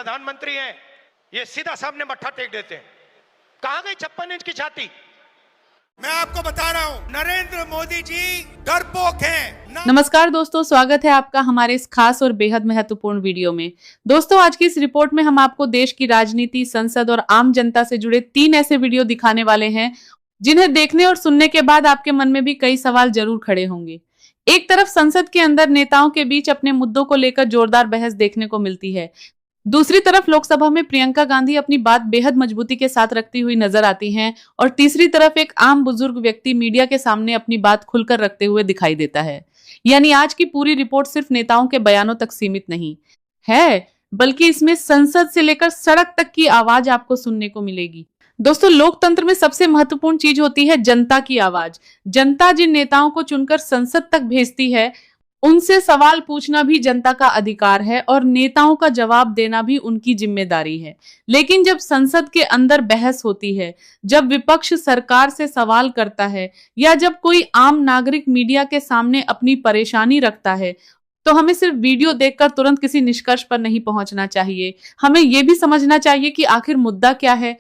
प्रधानमंत्री हैं, ये सीधा सामने मत्था टेक देते हैं। कहां गई 56 इंच की छाती? मैं आपको बता रहा हूं, नरेंद्र मोदी जी डरपोक हैं। नमस्कार दोस्तों, स्वागत है आपका हमारे इस खास और बेहद महत्वपूर्ण वीडियो में। दोस्तों, आज की इस रिपोर्ट में हम आपको देश की राजनीति, संसद और आम जनता से जुड़े 3 ऐसे वीडियो दिखाने वाले हैं जिन्हें देखने और सुनने के बाद आपके मन में भी कई सवाल जरूर खड़े होंगे। एक तरफ संसद के अंदर नेताओं के बीच अपने मुद्दों को लेकर जोरदार बहस देखने को मिलती है, दूसरी तरफ लोकसभा में प्रियंका गांधी अपनी बात बेहद मजबूती के साथ रखती हुई नजर आती हैं और तीसरी तरफ एक आम बुजुर्ग व्यक्ति मीडिया के सामने अपनी बात खुलकर रखते हुए दिखाई देता है। यानी आज की पूरी रिपोर्ट सिर्फ नेताओं के बयानों तक सीमित नहीं है, बल्कि इसमें संसद से लेकर सड़क तक की आवाज आपको सुनने को मिलेगी। दोस्तों, लोकतंत्र में सबसे महत्वपूर्ण चीज होती है जनता की आवाज। जनता जिन नेताओं को चुनकर संसद तक भेजती है, उनसे सवाल पूछना भी जनता का अधिकार है और नेताओं का जवाब देना भी उनकी जिम्मेदारी है। लेकिन जब संसद के अंदर बहस होती है, जब विपक्ष सरकार से सवाल करता है या जब कोई आम नागरिक मीडिया के सामने अपनी परेशानी रखता है, तो हमें सिर्फ वीडियो देखकर तुरंत किसी निष्कर्ष पर नहीं पहुंचना चाहिए। हमें यह भी समझना चाहिए कि आखिर मुद्दा क्या है,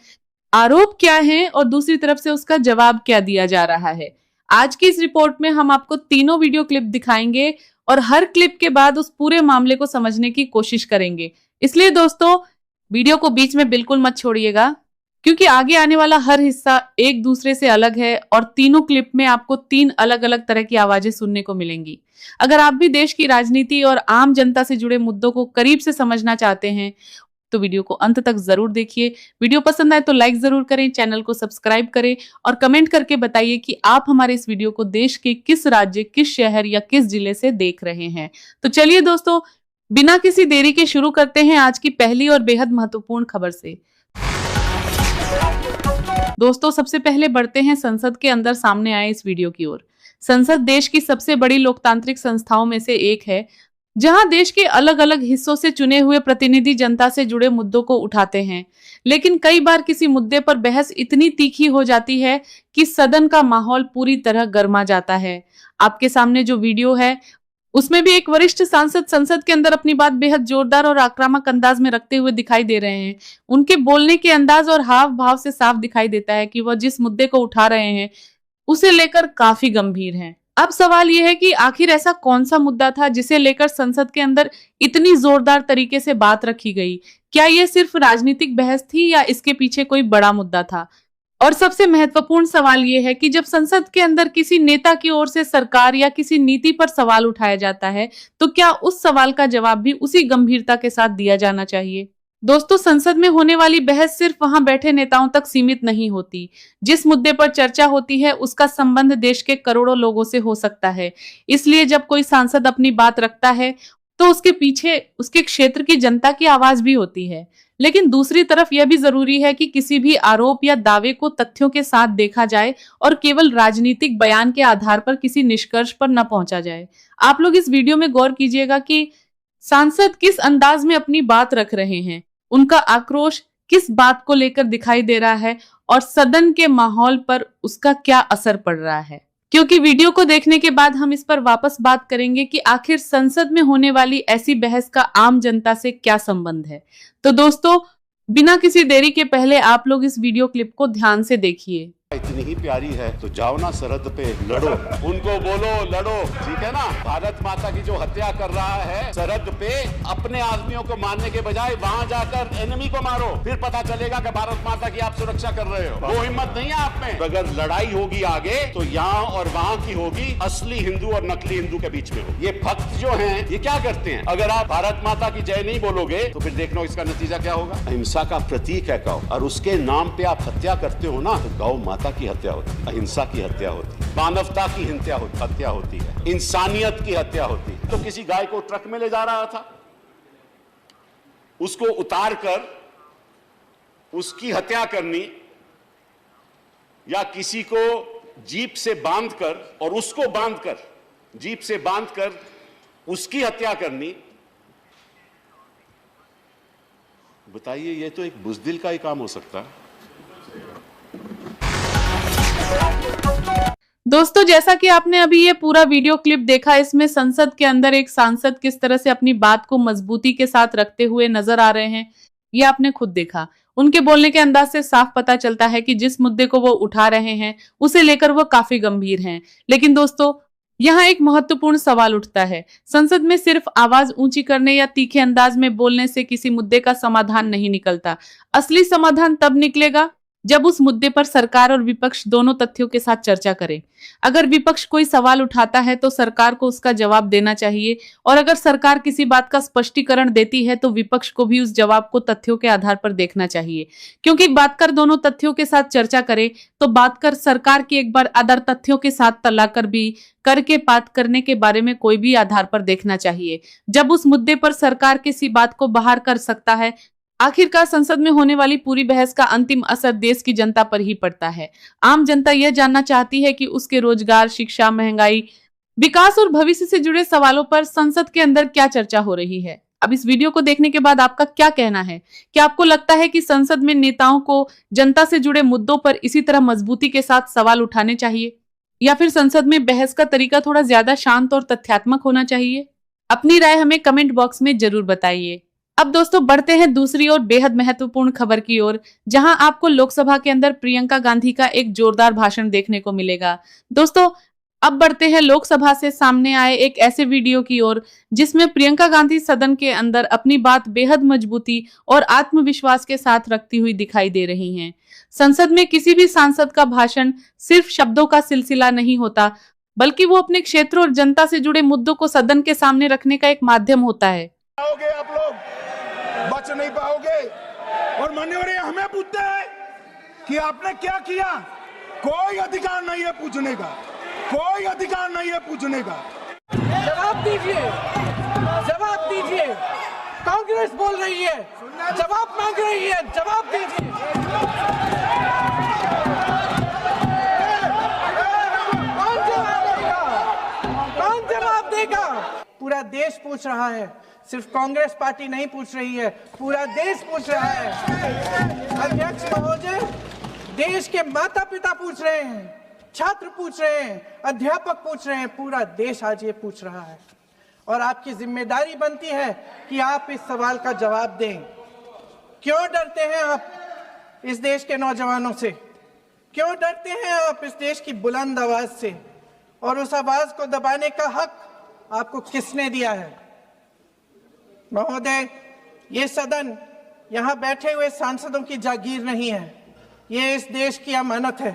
आरोप क्या है और दूसरी तरफ से उसका जवाब क्या दिया जा रहा है। आज की इस रिपोर्ट में हम आपको तीनों वीडियो क्लिप दिखाएंगे और हर क्लिप के बाद उस पूरे मामले को समझने की कोशिश करेंगे। इसलिए दोस्तों, वीडियो को बीच में बिल्कुल मत छोड़िएगा, क्योंकि आगे आने वाला हर हिस्सा एक दूसरे से अलग है और तीनों क्लिप में आपको 3 अलग अलग तरह की आवाजें सुनने को मिलेंगी। अगर आप भी देश की राजनीति और आम जनता से जुड़े मुद्दों को करीब से समझना चाहते हैं तो वीडियो को अंत तक जरूर देखिए। वीडियो पसंद आए तो लाइक जरूर करें, चैनल को सब्सक्राइब करें और कमेंट करके बताइए कि आप हमारे इस वीडियो को देश के किस राज्य, किस शहर या किस जिले से देख रहे हैं। तो चलिए दोस्तों, बिना किसी देरी के शुरू करते हैं आज की पहली और बेहद महत्वपूर्ण खबर से। दोस्तों, सबसे पहले बढ़ते हैं संसद के अंदर सामने आए इस वीडियो की ओर। संसद देश की सबसे बड़ी लोकतांत्रिक संस्थाओं में से एक है, जहां देश के अलग अलग हिस्सों से चुने हुए प्रतिनिधि जनता से जुड़े मुद्दों को उठाते हैं। लेकिन कई बार किसी मुद्दे पर बहस इतनी तीखी हो जाती है कि सदन का माहौल पूरी तरह गर्मा जाता है। आपके सामने जो वीडियो है, उसमें भी एक वरिष्ठ सांसद संसद के अंदर अपनी बात बेहद जोरदार और आक्रामक अंदाज में रखते हुए दिखाई दे रहे हैं। उनके बोलने के अंदाज और हाव भाव से साफ दिखाई देता है कि वह जिस मुद्दे को उठा रहे हैं उसे लेकर काफी गंभीर हैं। अब सवाल यह है कि आखिर ऐसा कौन सा मुद्दा था जिसे लेकर संसद के अंदर इतनी जोरदार तरीके से बात रखी गई? क्या यह सिर्फ राजनीतिक बहस थी या इसके पीछे कोई बड़ा मुद्दा था? और सबसे महत्वपूर्ण सवाल यह है कि जब संसद के अंदर किसी नेता की ओर से सरकार या किसी नीति पर सवाल उठाया जाता है, तो क्या उस सवाल का जवाब भी उसी गंभीरता के साथ दिया जाना चाहिए? दोस्तों, संसद में होने वाली बहस सिर्फ वहां बैठे नेताओं तक सीमित नहीं होती। जिस मुद्दे पर चर्चा होती है उसका संबंध देश के करोड़ों लोगों से हो सकता है। इसलिए जब कोई सांसद अपनी बात रखता है तो उसके पीछे उसके क्षेत्र की जनता की आवाज भी होती है। लेकिन दूसरी तरफ यह भी जरूरी है कि किसी भी आरोप या दावे को तथ्यों के साथ देखा जाए और केवल राजनीतिक बयान के आधार पर किसी निष्कर्ष पर न पहुंचा जाए। आप लोग इस वीडियो में गौर कीजिएगा कि सांसद किस अंदाज में अपनी बात रख रहे हैं, उनका आक्रोश किस बात को लेकर दिखाई दे रहा है और सदन के माहौल पर उसका क्या असर पड़ रहा है। क्योंकि वीडियो को देखने के बाद हम इस पर वापस बात करेंगे कि आखिर संसद में होने वाली ऐसी बहस का आम जनता से क्या संबंध है। तो दोस्तों, बिना किसी देरी के पहले आप लोग इस वीडियो क्लिप को ध्यान से देखिए। इतनी ही प्यारी है तो जाओ ना सरहद पे लड़ो, उनको बोलो लड़ो, ठीक है ना। भारत माता की जो हत्या कर रहा है सरहद पे, अपने आदमियों को मारने के बजाय वहां जाकर एनिमी को मारो, फिर पता चलेगा कि भारत माता की आप सुरक्षा कर रहे हो। वो हिम्मत नहीं है आप में। तो अगर लड़ाई होगी आगे तो यहाँ और वहाँ की होगी, असली हिंदू और नकली हिंदू के बीच में होगी। ये भक्त जो हैं ये क्या करते हैं, अगर आप भारत माता की जय नहीं बोलोगे तो फिर देखना इसका नतीजा क्या होगा। अहिंसा का प्रतीक है गौ, और उसके नाम पे आप हत्या करते हो ना, तो गौ माता की हत्या होती है, अहिंसा की हत्या होती है, मानवता की हत्या होती है, इंसानियत की हत्या होती है। तो किसी गाय को ट्रक में ले जा रहा था, उसको उतार कर उसकी हत्या करनी, या किसी को जीप से बांधकर और उसको बांधकर जीप से बांधकर उसकी हत्या करनी, बताइए ये तो एक बुज़दिल का ही काम हो सकता है। दोस्तों, जैसा कि आपने अभी ये पूरा वीडियो क्लिप देखा, इसमें संसद के अंदर एक सांसद किस तरह से अपनी बात को मजबूती के साथ रखते हुए नजर आ रहे हैं। ये आपने खुद देखा। उनके बोलने के अंदाज से साफ पता चलता है कि जिस मुद्दे को वो उठा रहे हैं उसे लेकर वो काफी गंभीर हैं। लेकिन दोस्तों, यहाँ एक महत्वपूर्ण सवाल उठता है। संसद में सिर्फ आवाज ऊंची करने या तीखे अंदाज में बोलने से किसी मुद्दे का समाधान नहीं निकलता। असली समाधान तब निकलेगा जब उस मुद्दे पर सरकार और विपक्ष दोनों तथ्यों के साथ चर्चा करे। अगर विपक्ष कोई सवाल उठाता है तो सरकार को उसका जवाब देना चाहिए, और अगर सरकार किसी बात का स्पष्टीकरण देती है तो विपक्ष को भी उस जवाब को तथ्यों के आधार पर देखना चाहिए। क्योंकि बात कर दोनों तथ्यों के साथ चर्चा करे तो बात कर सरकार की एक बार आधार तथ्यों के साथ तलाकर भी करके बात करने के बारे में कोई भी आधार पर देखना चाहिए। जब उस मुद्दे पर सरकार किसी बात को बाहर कर सकता है, आखिरकार संसद में होने वाली पूरी बहस का अंतिम असर देश की जनता पर ही पड़ता है। आम जनता यह जानना चाहती है कि उसके रोजगार, शिक्षा, महंगाई, विकास और भविष्य से जुड़े सवालों पर संसद के अंदर क्या चर्चा हो रही है। अब इस वीडियो को देखने के बाद आपका क्या कहना है? क्या आपको लगता है कि संसद में नेताओं को जनता से जुड़े मुद्दों पर इसी तरह मजबूती के साथ सवाल उठाने चाहिए, या फिर संसद में बहस का तरीका थोड़ा ज्यादा शांत और तथ्यात्मक होना चाहिए? अपनी राय हमें कमेंट बॉक्स में जरूर बताइए। अब दोस्तों, बढ़ते हैं दूसरी और बेहद महत्वपूर्ण खबर की ओर, जहां आपको लोकसभा के अंदर प्रियंका गांधी का एक जोरदार भाषण देखने को मिलेगा। दोस्तों, अब बढ़ते हैं लोकसभा से सामने आए एक ऐसे वीडियो की ओर जिसमें प्रियंका गांधी सदन के अंदर अपनी बात बेहद मजबूती और आत्मविश्वास के साथ रखती हुई दिखाई दे रही हैं। संसद में किसी भी सांसद का भाषण सिर्फ शब्दों का सिलसिला नहीं होता, बल्कि वो अपने क्षेत्र और जनता से जुड़े मुद्दों को सदन के सामने रखने का एक माध्यम होता है। पाओगे आप लोग, बच नहीं पाओगे। और मान्यवर हमें पूछते हैं कि आपने क्या किया। कोई अधिकार नहीं है पूछने का, कोई अधिकार नहीं है पूछने का। जवाब दीजिए, जवाब दीजिए। कांग्रेस बोल रही है, जवाब मांग रही है, जवाब दीजिए। कौन जवाब देगा? कौन जवाब देगा? पूरा देश पूछ रहा है, सिर्फ कांग्रेस पार्टी नहीं पूछ रही है, पूरा देश पूछ रहा है। अध्यक्ष महोदय, देश के माता पिता पूछ रहे हैं, छात्र पूछ रहे हैं, अध्यापक पूछ रहे हैं, पूरा देश आज ये पूछ रहा है। और आपकी जिम्मेदारी बनती है कि आप इस सवाल का जवाब दें। क्यों डरते हैं आप इस देश के नौजवानों से? क्यों डरते हैं आप इस देश की बुलंद आवाज से? और उस आवाज को दबाने का हक आपको किसने दिया है? महोदय, ये सदन यहाँ बैठे हुए सांसदों की जागीर नहीं है, ये इस देश की अमानत है।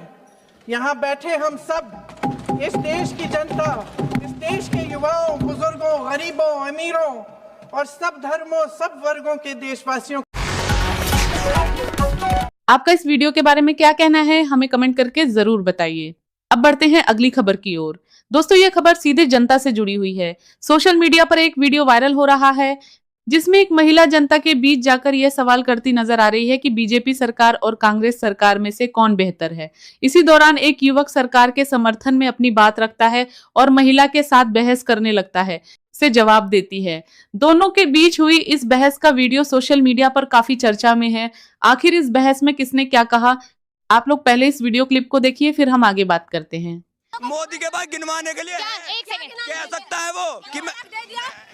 यहाँ बैठे हम सब इस देश की जनता, इस देश के युवाओं, बुजुर्गों, गरीबों, अमीरों और सब धर्मों, सब वर्गों के देशवासियों। आपका इस वीडियो के बारे में क्या कहना है, हमें कमेंट करके जरूर बताइए। अब बढ़ते हैं अगली खबर की ओर। दोस्तों, यह खबर सीधे जनता से जुड़ी हुई है। सोशल मीडिया पर एक वीडियो वायरल हो रहा है जिसमें एक महिला जनता के बीच जाकर यह सवाल करती नजर आ रही है कि बीजेपी सरकार और कांग्रेस सरकार में से कौन बेहतर है। इसी दौरान एक युवक सरकार के समर्थन में अपनी बात रखता है और महिला के साथ बहस करने लगता है, से जवाब देती है। दोनों के बीच हुई इस बहस का वीडियो सोशल मीडिया पर काफी चर्चा में है। आखिर इस बहस में किसने क्या कहा, आप लोग पहले इस वीडियो क्लिप को देखिए, फिर हम आगे बात करते हैं। मोदी के बाद गिनवाने के लिए एक सेकंड कह सकता है वो कि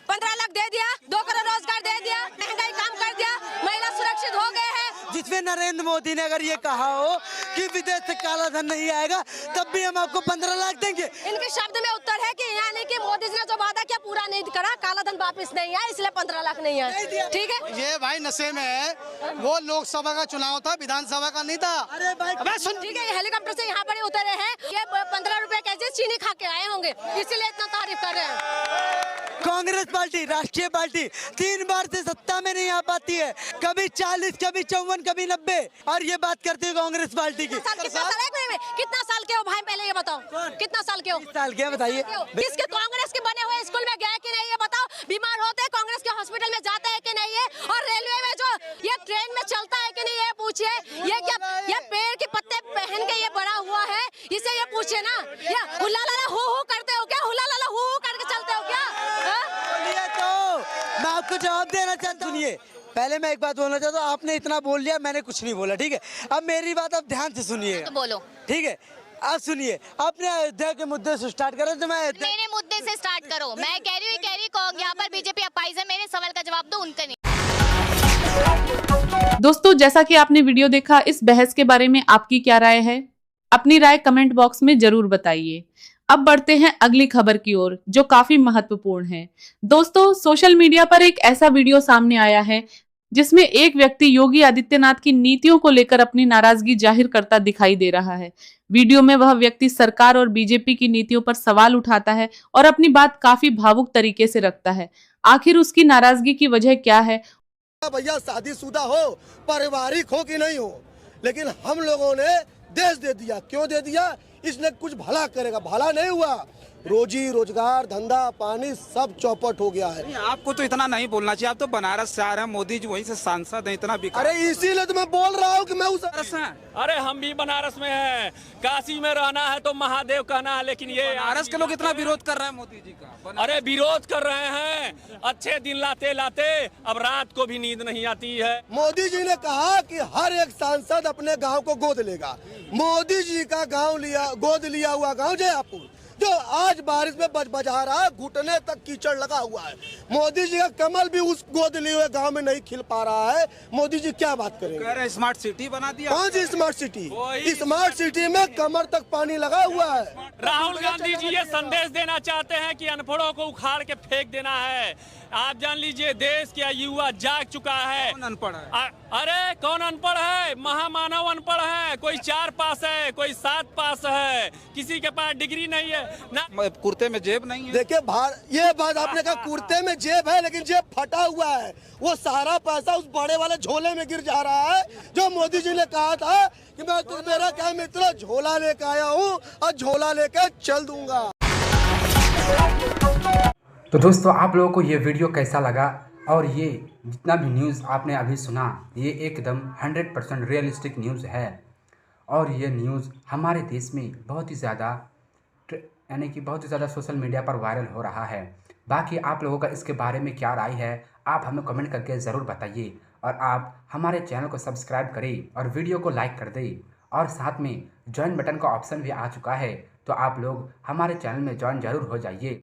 15 लाख दे दिया, 2 करोड़ रोजगार दे दिया, महंगाई कम कर दिया, महिला सुरक्षित हो गए हैं। जिसमें नरेंद्र मोदी ने अगर ये कहा हो कि विदेश से काला धन नहीं आएगा, तब भी हम आपको 15 लाख देंगे। इनके शब्द में उत्तर है कि यानी कि मोदी जी ने जो वादा किया पूरा नहीं करा, काला धन वापस नहीं आया, इसलिए 15 लाख नहीं आया। ठीक है, ये भाई नशे में है। वो लोकसभा का चुनाव था, विधानसभा का नहीं था। अरे भाई ठीक है, हेलीकॉप्टर से यहाँ पर उतरे हैं, ये 15 रुपए केजी चीनी खा के आए होंगे, इसीलिए इतना तारीफ कर रहे हैं। कांग्रेस पार्टी, राष्ट्रीय पार्टी 3 बार से सत्ता में नहीं आ पाती है, कभी 40, कभी 54, कभी 90, और ये बात करती है कांग्रेस पार्टी की। कितना साल के हो भाई, पहले ये बताओ, कितना साल के हो? साल के बताइए। किसके कांग्रेस के बने हुए स्कूल में गए कि नहीं ये बताओ? बीमार होते हैं कांग्रेस के हॉस्पिटल में जाते हैं कि नहीं है? और रेलवे में जो ये ट्रेन में चलता है कि नहीं ये पूछिए। ये क्या, ये पेड़ के पत्ते पहन के ये बड़ा हुआ है, इसे ये पूछिए ना। ये हुला लाला हु हु करते हो क्या? हुला लाला हु हु करके चलते हो क्या? तो मैं आपको जवाब देना चाहता हूँ। सुनिए, पहले मैं एक बात बोलना चाहता हूँ। आपने इतना बोल लिया, मैंने कुछ नहीं बोला, ठीक है? अब मेरी बात आप ध्यान से सुनिए। तो बोलो, ठीक है? आप सुनिए, आपने अयोध्या के मुद्दे से स्टार्ट करें तो मैं मेरे मुद्दे से स्टार्ट करो। मैं कह रही हूँ यहाँ पर बीजेपी अपाइज है, मेरे सवाल का जवाब दो, उनका नहीं। दोस्तों, जैसा कि आपने वीडियो देखा, इस बहस के बारे में आपकी क्या राय है? अपनी राय कमेंट बॉक्स में जरूर बताइए। अब बढ़ते हैं अगली खबर की ओर, जो काफी महत्वपूर्ण है। दोस्तों, सोशल मीडिया पर एक ऐसा वीडियो सामने आया है जिसमें एक व्यक्ति योगी आदित्यनाथ की नीतियों को लेकर अपनी नाराजगी जाहिर करता दिखाई दे रहा है। वीडियो में वह व्यक्ति सरकार और बीजेपी की नीतियों पर सवाल उठाता है और अपनी बात काफी भावुक तरीके से रखता है। आखिर उसकी नाराजगी की वजह क्या है? भैया शादीशुदा हो, पारिवारिक हो कि नहीं हो, लेकिन हम लोगों ने देश दे दिया। क्यों दे दिया? इसने कुछ भला करेगा, भला नहीं हुआ। रोजी रोजगार, धंधा पानी सब चौपट हो गया है। आपको तो इतना नहीं बोलना चाहिए, आप तो बनारस से आ रहे हैं, मोदी जी वहीं से सांसद हैं, इतना अरे इसीलिए तो मैं बोल रहा हूँ कि मैं उस अरे हम भी बनारस में हैं, काशी में रहना है तो महादेव कहना है, लेकिन ये बनारस के लोग इतना विरोध कर रहे हैं मोदी जी का। अरे विरोध कर रहे हैं, अच्छे दिन लाते लाते अब रात को भी नींद नहीं आती है। मोदी जी ने कहा कि हर एक सांसद अपने गांव को गोद लेगा। मोदी जी का गांव गोद लिया हुआ गांव जयपुर, जो आज बारिश में बजा रहा है, घुटने तक कीचड़ लगा हुआ है। मोदी जी का कमल भी उस गोद लिए हुए गांव में नहीं खिल पा रहा है। मोदी जी क्या बात करेंगे? कह रहे स्मार्ट सिटी बना दिया। कौन सी स्मार्ट सिटी? स्मार्ट सिटी में कमर तक पानी लगा हुआ है। राहुल गांधी जी ये संदेश देना चाहते हैं कि अनपढ़ों को उखाड़ के फेंक देना है। आप जान लीजिए, देश का युवा जाग चुका है। कौन अनपढ़ है? अरे कौन अनपढ़ है? महामानव अनपढ़ है। कोई 4 पास है, कोई 7 पास है, किसी के पास डिग्री नहीं है ना। कुर्ते में जेब नहीं है। देखिए ये बात आपने कहा, कुर्ते में जेब है, लेकिन जेब फटा हुआ है। वो सारा पैसा उस बड़े वाले झोले में गिर जा रहा है, जो मोदी जी ने कहा था कि मैं तो मेरा क्या मित्र झोला लेके आया हूँ और झोला लेके चल दूंगा। तो दोस्तों, आप लोगों को ये वीडियो कैसा लगा? और ये जितना भी न्यूज़ आपने अभी सुना, ये एकदम 100% रियलिस्टिक न्यूज़ है। और ये न्यूज़ हमारे देश में बहुत ही ज़्यादा सोशल मीडिया पर वायरल हो रहा है। बाकी आप लोगों का इसके बारे में क्या राय है, आप हमें कमेंट करके ज़रूर बताइए। और आप हमारे चैनल को सब्सक्राइब करें और वीडियो को लाइक कर दें। और साथ में ज्वाइन बटन का ऑप्शन भी आ चुका है, तो आप लोग हमारे चैनल में ज्वाइन ज़रूर हो जाइए।